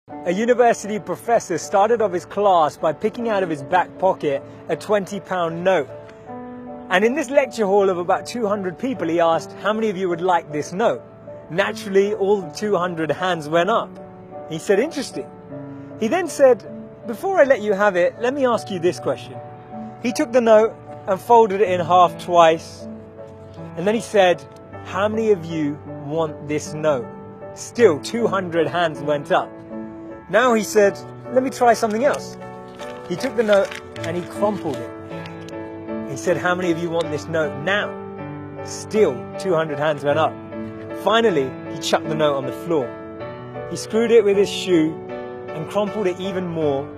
A university professor started off his class by picking out of his back pocket a £20 note. And in this lecture hall of about 200 people, he asked, how many of you would like this note? Naturally, all 200 hands went up. He said, interesting. He then said, before I let you have it, let me ask you this question. He took the note and folded it in half twice. And then he said, how many of you want this note? Still, 200 hands went up. Now he said, let me try something else. He took the note and he crumpled it. He said, how many of you want this note now? Still, 200 hands went up. Finally, he chucked the note on the floor. He screwed it with his shoe and crumpled it even more,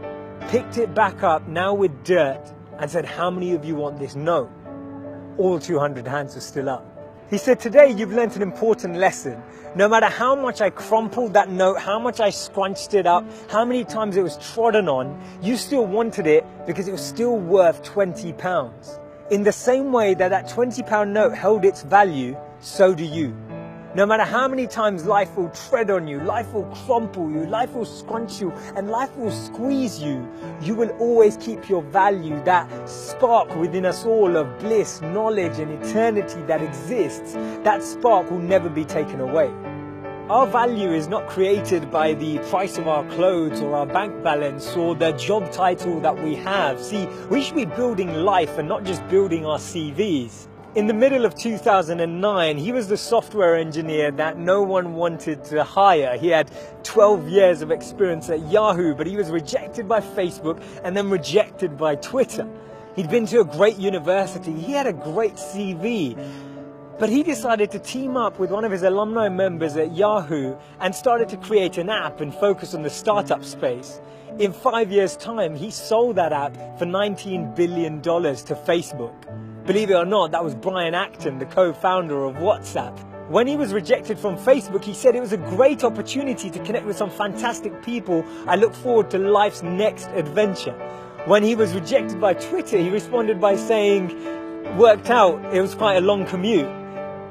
picked it back up, now with dirt, and said, how many of you want this note? All 200 hands were still up. He said, today you've learnt an important lesson. No matter how much I crumpled that note, how much I scrunched it up, how many times it was trodden on, you still wanted it because it was still worth £20. In the same way that that £20 note held its value, so do you. No matter how many times life will tread on you, life will crumple you, life will scrunch you, and life will squeeze you, you will always keep your value, that spark within us all of bliss, knowledge, and eternity that exists. That spark will never be taken away. Our value is not created by the price of our clothes or our bank balance or the job title that we have. See, we should be building life and not just building our CVs. In the middle of 2009, he was the software engineer that no one wanted to hire. He had 12 years of experience at Yahoo, but he was rejected by Facebook and then rejected by Twitter. He'd been to a great university. He had a great CV. But he decided to team up with one of his alumni members at Yahoo and started to create an app and focus on the startup space. In 5 years' time, he sold that app for $19 billion to Facebook. Believe it or not, that was Brian Acton, the co-founder of WhatsApp. When he was rejected from Facebook, he said it was a great opportunity to connect with some fantastic people. I look forward to life's next adventure. When he was rejected by Twitter, he responded by saying, worked out, it was quite a long commute.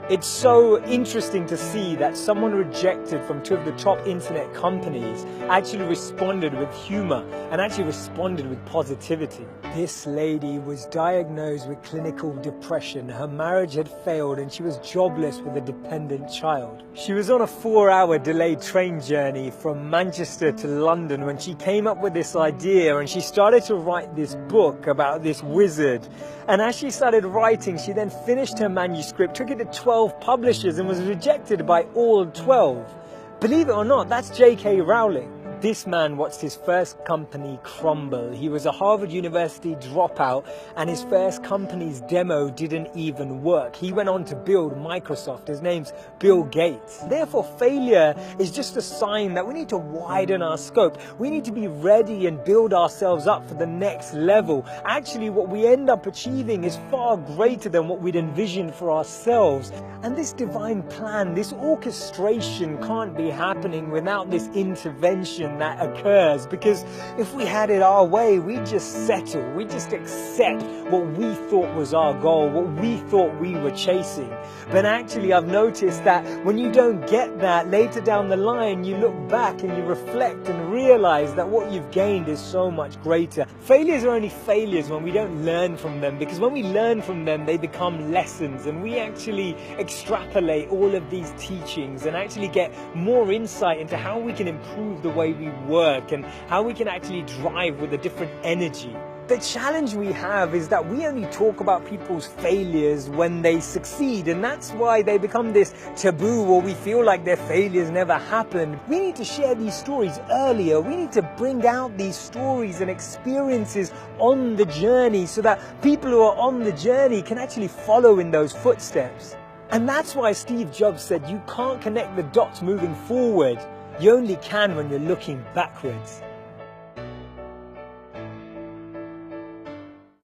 It's so interesting to see that someone rejected from two of the top internet companies actually responded with humor and actually responded with positivity. This lady was diagnosed with clinical depression. Her marriage had failed and she was jobless with a dependent child. She was on a 4-hour delayed train journey from Manchester to London when she came up with this idea, and she started to write this book about this wizard. And as she started writing, she then finished her manuscript, took it to 12 publishers and was rejected by all 12. Believe it or not, that's J.K. Rowling. This man watched his first company crumble. He was a Harvard University dropout and his first company's demo didn't even work. He went on to build Microsoft. His name's Bill Gates. Therefore, failure is just a sign that we need to widen our scope. We need to be ready and build ourselves up for the next level. Actually, what we end up achieving is far greater than what we'd envisioned for ourselves. And this divine plan, this orchestration can't be happening without this intervention that occurs, because if we had it our way, we'd just settle, we'd just accept what we thought was our goal, what we thought we were chasing. But actually, I've noticed that when you don't get that, later down the line, you look back and you reflect and realize that what you've gained is so much greater. Failures are only failures when we don't learn from them, because when we learn from them, they become lessons, and we actually extrapolate all of these teachings and actually get more insight into how we can improve the way we work and how we can actually drive with a different energy. The challenge we have is that we only talk about people's failures when they succeed, and that's why they become this taboo, or we feel like their failures never happened. We need to share these stories earlier. We need to bring out these stories and experiences on the journey so that people who are on the journey can actually follow in those footsteps. And that's why Steve Jobs said you can't connect the dots moving forward. You only can when you're looking backwards.